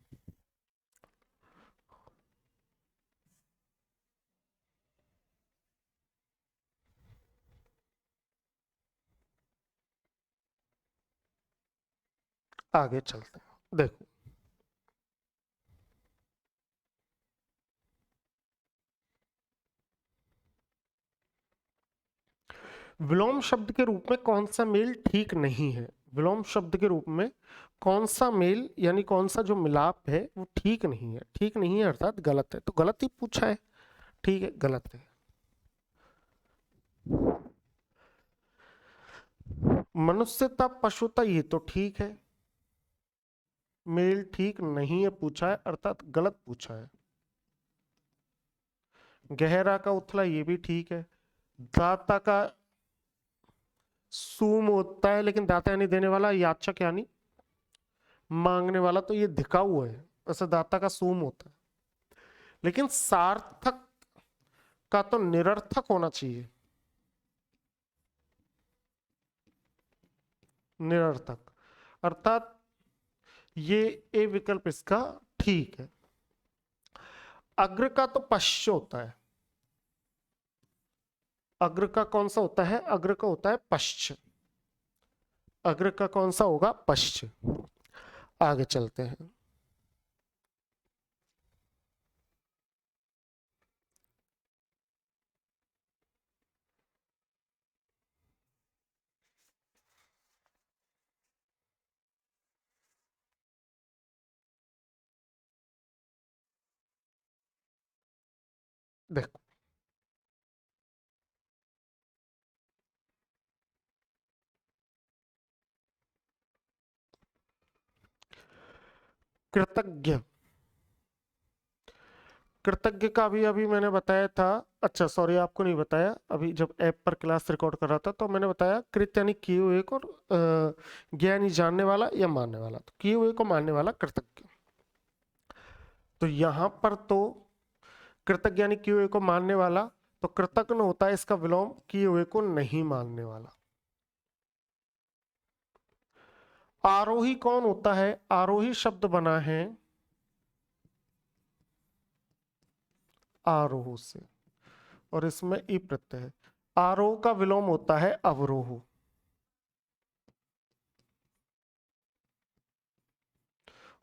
आगे चलते हैं, देखो विलोम शब्द के रूप में कौन सा मेल ठीक नहीं है। विलोम शब्द के रूप में कौन सा मेल यानी कौन सा जो मिलाप है वो ठीक नहीं है। ठीक नहीं है अर्थात गलत है, तो गलत ही पूछा है, ठीक है गलत है। मनुष्यता पशुता ये तो ठीक है, मेल ठीक नहीं है पूछा है अर्थात गलत पूछा है। गहरा का उथला ये भी ठीक है। दाता का सूम होता है, लेकिन दाता यानी देने वाला, याचक यानी मांगने वाला, तो ये धिकाऊ है, वैसे दाता का सूम होता है। लेकिन सार्थक का तो निरर्थक होना चाहिए, निरर्थक, अर्थात ये ए विकल्प इसका ठीक है। अग्र का तो पश्च होता है, अग्र का कौन सा होता है, अग्र का होता है पश्च, अग्र का कौन सा होगा, पश्च। आगे चलते हैं, देखो कृतज्ञ, कृतज्ञ का भी अभी मैंने बताया था, अच्छा सॉरी आपको नहीं बताया, अभी जब ऐप पर क्लास रिकॉर्ड कर रहा था तो मैंने बताया कृत यानी किए हुए को, ज्ञ यानी जानने वाला या मानने वाला, तो किए हुए को मानने वाला कृतज्ञ। तो यहां पर तो कृतज्ञ यानी किए हुए को मानने वाला, तो कृतज्ञ होता है इसका विलोम किए हुए को नहीं मानने वाला। आरोही कौन होता है, आरोही शब्द बना है आरोह से, और इसमें ई प्रत्यय है। आरोह का विलोम होता है अवरोह,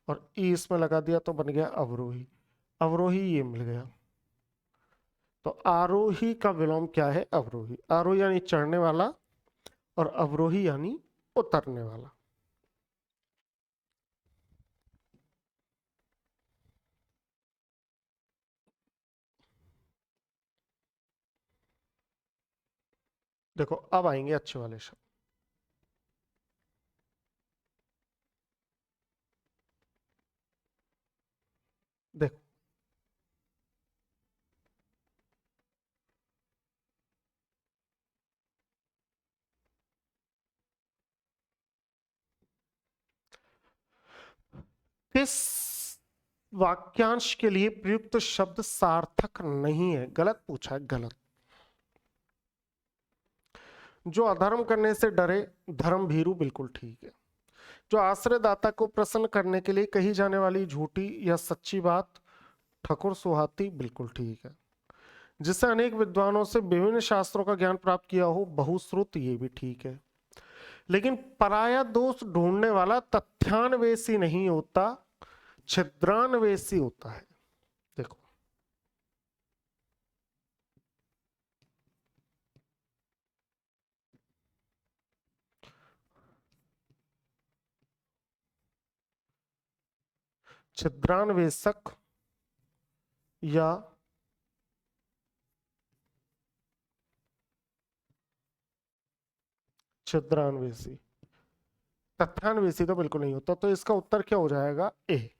और ई इसमें लगा दिया तो बन गया अवरोही, अवरोही ये मिल गया। तो आरोही का विलोम क्या है, अवरोही। आरोही यानी चढ़ने वाला, और अवरोही यानी उतरने वाला। देखो अब आएंगे अच्छे वाले शब्द, देखो किस वाक्यांश के लिए प्रयुक्त शब्द सार्थक नहीं है, गलत पूछा है, गलत। जो अधर्म करने से डरे धर्म भीरु, बिल्कुल ठीक है। जो आश्रयदाता को प्रसन्न करने के लिए कही जाने वाली झूठी या सच्ची बात ठकुर सुहाती, बिल्कुल ठीक है। जिससे अनेक विद्वानों से विभिन्न शास्त्रों का ज्ञान प्राप्त किया हो, बहुश्रुत, ये भी ठीक है। लेकिन पराया दोष ढूंढने वाला तथ्यान्वेषी नहीं होता, छिद्रान्वेषी होता है। देखो छिद्रान्वेषक या छिद्रान्वेषी, तथ्यान्वेषी तो बिल्कुल नहीं होता, तो इसका उत्तर क्या हो जाएगा, ए।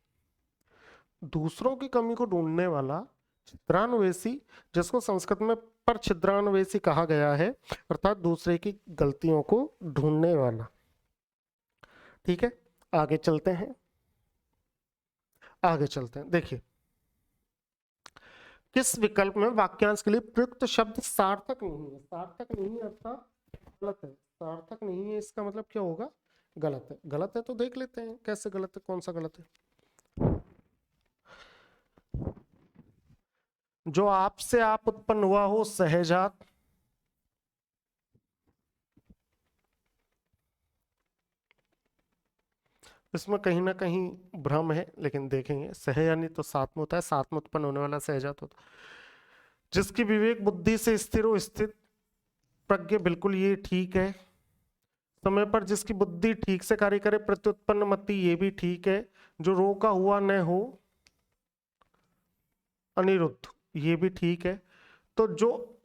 दूसरों की कमी को ढूंढने वाला छिद्रान्वेषी, जिसको संस्कृत में पर छिद्रान्वेषी कहा गया है, अर्थात दूसरे की गलतियों को ढूंढने वाला। ठीक है, आगे चलते हैं, आगे चलते हैं। देखिए किस विकल्प में वाक्यांश के लिए प्रयुक्त शब्द सार्थक नहीं है? सार्थक नहीं है अर्थात गलत है। सार्थक नहीं है इसका मतलब क्या होगा? गलत है। गलत है तो देख लेते हैं कैसे गलत है, कौन सा गलत है। जो आपसे आप उत्पन्न हुआ हो सहजात, इसमें कहीं ना कहीं भ्रम है, लेकिन देखेंगे। सह यानी तो साथ में होता है, साथ में उत्पन्न होने वाला सहजात होता है। जिसकी विवेक बुद्धि से स्थिर हो, स्थित प्रज्ञ, बिल्कुल ये ठीक है। समय पर जिसकी बुद्धि ठीक से कार्य करे, प्रत्युत्पन्न मति, ये भी ठीक है। जो रोका हुआ न हो, अनिरुद्ध, ये भी ठीक है। तो जो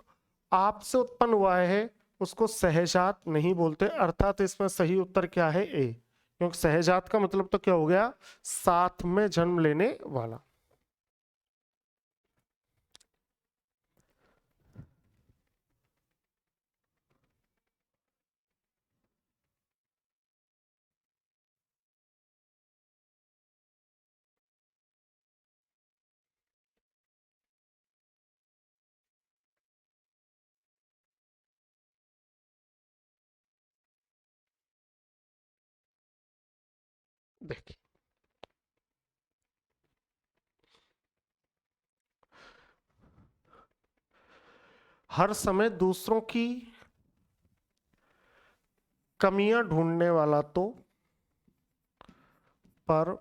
आपसे उत्पन्न हुआ है उसको सहजात नहीं बोलते, अर्थात इसमें सही उत्तर क्या है? ए। क्योंकि सहजात का मतलब तो क्या हो गया? साथ में जन्म लेने वाला। देखिए, हर समय दूसरों की कमियां ढूंढने वाला तो पर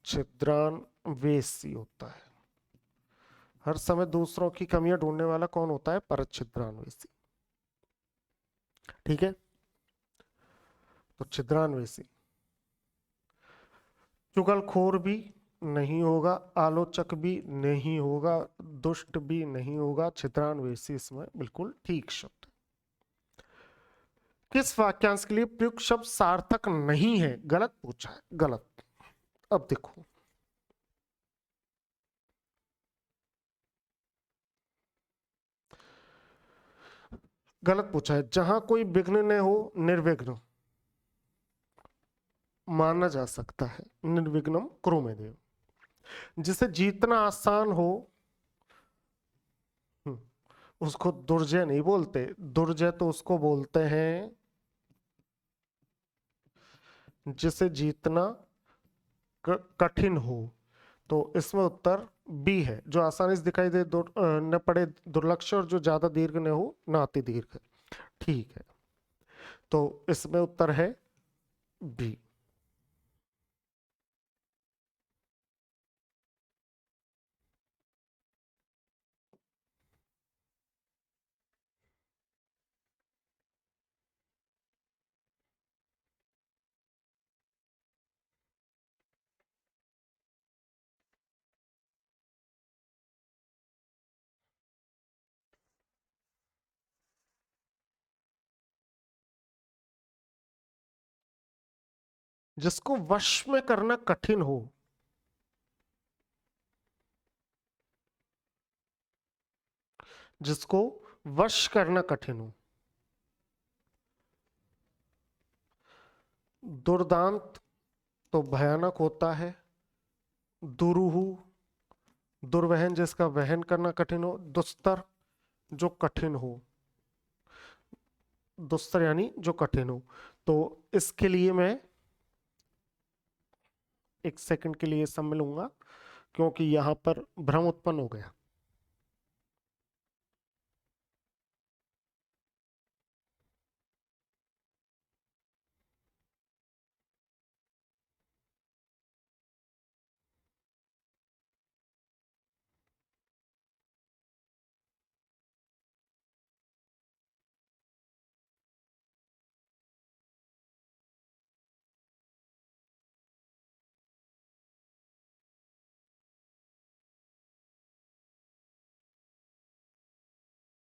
छिद्रान्वेषी होता है। हर समय दूसरों की कमियां ढूंढने वाला कौन होता है? पर छिद्रान्वेषी। ठीक है, तो छिद्रान्वेषी। चुगलखोर भी नहीं होगा, आलोचक भी नहीं होगा, दुष्ट भी नहीं होगा, छिद्रान्वेषी इसमें बिल्कुल ठीक शब्द। किस वाक्यांश के लिए प्रयुक्त शब्द सार्थक नहीं है? गलत पूछा है, गलत। अब देखो, गलत पूछा है। जहां कोई विघ्न न हो, निर्विघ्न माना जा सकता है। निर्विघ्नम कुरु में देव। जिसे जीतना आसान हो, उसको दुर्जय नहीं बोलते। दुर्जय तो उसको बोलते हैं जिसे जीतना कठिन हो। तो इसमें उत्तर बी है, जो आसानी से दिखाई दे, न पड़े दुर्लक्ष्य, और जो ज्यादा दीर्घ न हो, न अति दीर्घ। ठीक है, तो इसमें उत्तर है बी। जिसको वश में करना कठिन हो, जिसको वश करना कठिन हो। दुर्दांत तो भयानक होता है। दुरूहु, दुर्वहन, जिसका वहन करना कठिन हो। दुस्तर, जो कठिन हो। दुस्तर यानी जो कठिन हो। तो इसके लिए मैं एक सेकंड के लिए समय लूंगा, क्योंकि यहां पर भ्रम उत्पन्न हो गया।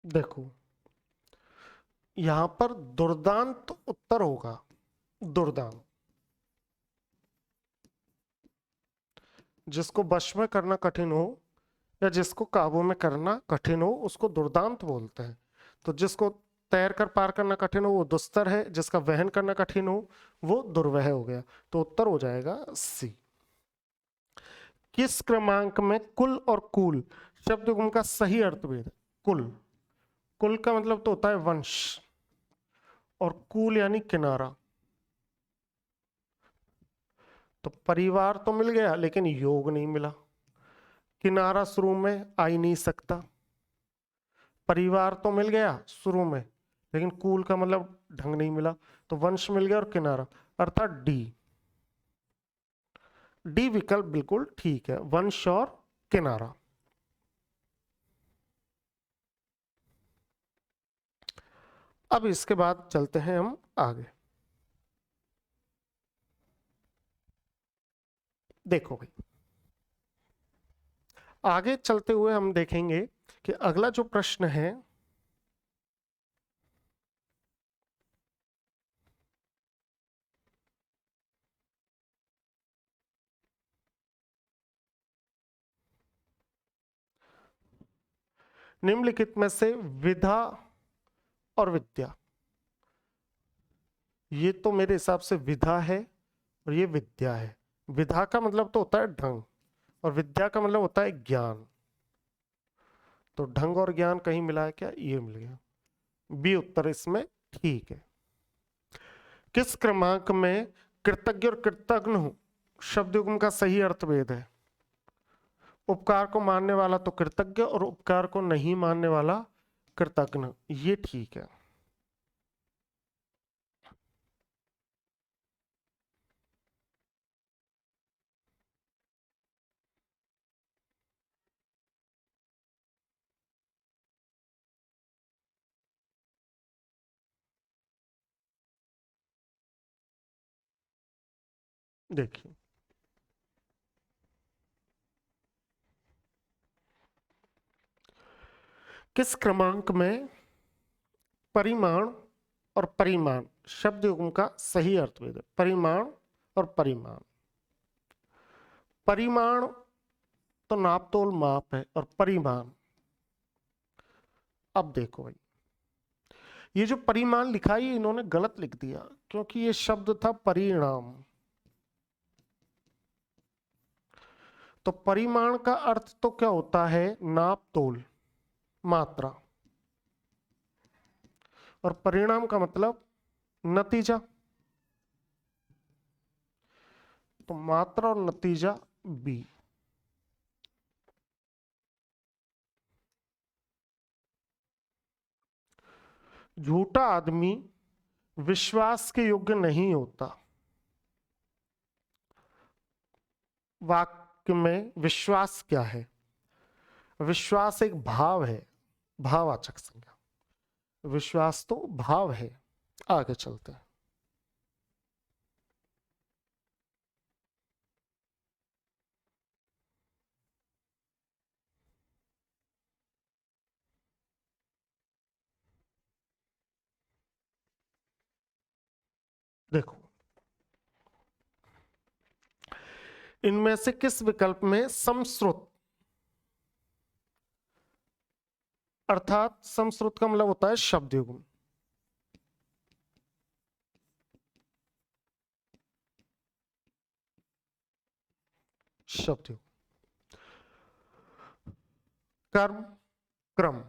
देखो, यहां पर दुर्दांत उत्तर होगा। दुर्दांत, जिसको वश में करना कठिन हो या जिसको काबू में करना कठिन हो, उसको दुर्दांत बोलते हैं। तो जिसको तैर कर पार करना कठिन हो वो दुस्तर है, जिसका वहन करना कठिन हो वो दुर्वह हो गया। तो उत्तर हो जाएगा सी। किस क्रमांक में कुल और कूल शब्द युग्म का सही अर्थभेद है? कुल, कुल का मतलब तो होता है वंश, और कूल यानी किनारा। तो परिवार तो मिल गया लेकिन योग नहीं मिला, किनारा शुरू में आ ही नहीं सकता। परिवार तो मिल गया शुरू में लेकिन कूल का मतलब ढंग नहीं मिला, तो वंश मिल गया और किनारा, अर्थात डी। डी विकल्प बिल्कुल ठीक है, वंश और किनारा। अब इसके बाद चलते हैं हम आगे। देखो भाई, आगे चलते हुए हम देखेंगे कि अगला जो प्रश्न है निम्नलिखित में से विधा और विद्या, ये तो मेरे हिसाब से विधा है और ये विद्या है। विधा का मतलब तो होता है ढंग और विद्या का मतलब होता है ज्ञान। तो ढंग और ज्ञान कहीं मिला है क्या? ये मिल गया, बी उत्तर इसमें ठीक है। किस क्रमांक में कृतज्ञ और कृतघ्न हो शब्द युग्म का सही अर्थभेद है? उपकार को मानने वाला तो कृतज्ञ और उपकार को नहीं मानने वाला कृतघ्न, ये ठीक है। देखिए, किस क्रमांक में परिमाण और परिमाण शब्द युग्म का सही अर्थभेद है? परिमाण और परिमाण, परिमाण तो नाप तोल माप है और परिमाण, अब देखो भाई, ये जो परिमाण लिखा है इन्होंने गलत लिख दिया क्योंकि ये शब्द था परिणाम। तो परिमाण का अर्थ तो क्या होता है? नाप तोल, मात्रा, और परिणाम का मतलब नतीजा। तो मात्रा और नतीजा बी। झूठा आदमी विश्वास के योग्य नहीं होता। वाक्य में विश्वास क्या है? विश्वास एक भाव है, भाववाचक संज्ञा, विश्वास तो भाव है। आगे चलते हैं। देखो, इनमें से किस विकल्प में समश्रुत, अर्थात समश्रुत का मतलब होता है शब्द युग्म, शब्द युग्म, कर्म, क्रम,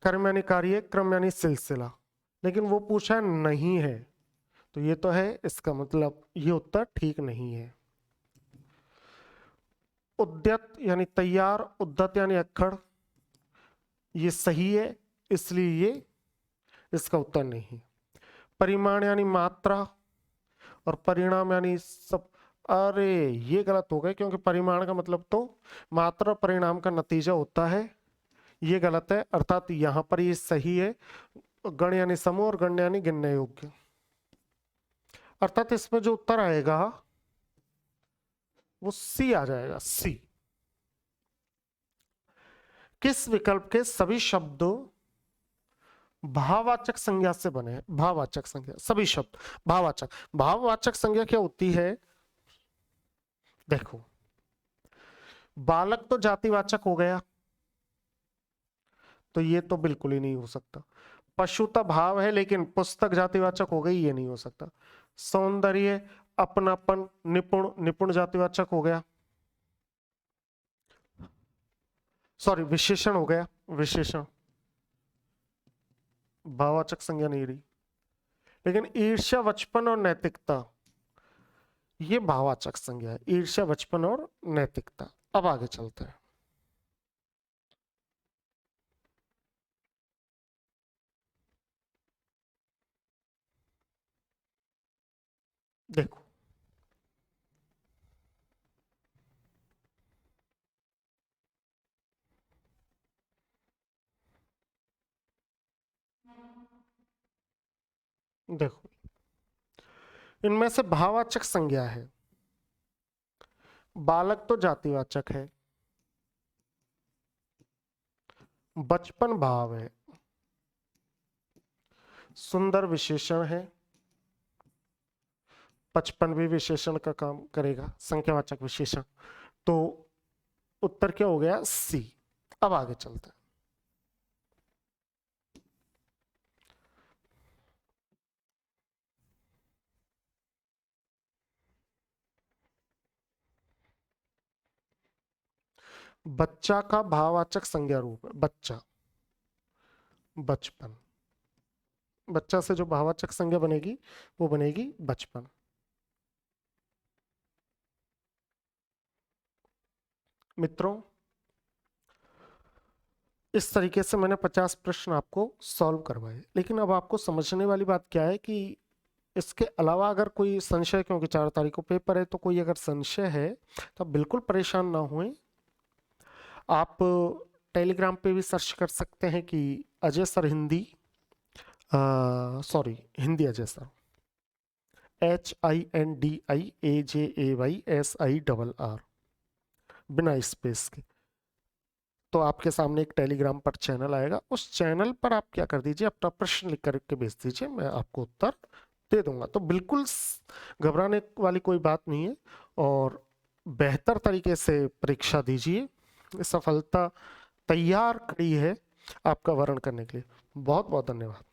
कर्म यानी कार्य, क्रम यानी सिलसिला, लेकिन वो पूछा नहीं है तो ये तो है, इसका मतलब ये उत्तर ठीक नहीं है। उद्यत यानी तैयार, उद्दत यानी अक्खड़, ये सही है इसलिए ये इसका उत्तर नहीं। परिमाण यानी मात्रा और परिणाम यानी सब, अरे ये गलत हो गए क्योंकि परिमाण का मतलब तो मात्रा परिणाम का नतीजा होता है, ये गलत है, अर्थात यहां पर ये सही है। गण यानी समूह और गण्य यानी गिनने योग्य, अर्थात इसमें जो उत्तर आएगा वो सी आ जाएगा, सी। किस विकल्प के सभी शब्द भाववाचक संज्ञा से बने हैं? भाववाचक संज्ञा, सभी शब्द भाववाचक। भाववाचक संज्ञा क्या होती है? देखो, बालक तो जातिवाचक हो गया, तो ये तो बिल्कुल ही नहीं हो सकता। पशुता भाव है लेकिन पुस्तक जातिवाचक हो गई, ये नहीं हो सकता। सौंदर्य, अपनापन, निपुण, निपुण जातिवाचक हो गया। सॉरी विशेषण हो गया, विशेषण, भाववाचक संज्ञा नहीं रही। लेकिन ईर्ष्या, बचपन और नैतिकता, ये भाववाचक संज्ञा है, ईर्ष्या, बचपन और नैतिकता। अब आगे चलते हैं। देखो देखो इनमें से भाववाचक संज्ञा है, बालक तो जातिवाचक है, बचपन भाव है, सुंदर विशेषण है, बचपन भी विशेषण का काम करेगा, संख्यावाचक विशेषण। तो उत्तर क्या हो गया? सी। अब आगे चलते हैं। बच्चा का भाववाचक संज्ञा रूप है, बच्चा, बचपन। बच्चा से जो भाववाचक संज्ञा बनेगी वो बनेगी बचपन। मित्रों, इस तरीके से मैंने 50 प्रश्न आपको सॉल्व करवाए। लेकिन अब आपको समझने वाली बात क्या है कि इसके अलावा अगर कोई संशय, क्योंकि 4 तारीख को पेपर है, तो कोई अगर संशय है तो आप बिल्कुल परेशान ना हुए। आप टेलीग्राम पे भी सर्च कर सकते हैं कि Ajay sir Hindi, sorry Hindi Ajay sir, HINDIAJAYSIRR, बिना स्पेस के। तो आपके सामने एक टेलीग्राम पर चैनल आएगा, उस चैनल पर आप क्या कर दीजिए, अपना प्रश्न लिख करके भेज दीजिए, मैं आपको उत्तर दे दूंगा। तो बिल्कुल घबराने वाली कोई बात नहीं है, और बेहतर तरीके से परीक्षा दीजिए। सफलता तैयार खड़ी है आपका वर्ण करने के लिए। बहुत बहुत धन्यवाद।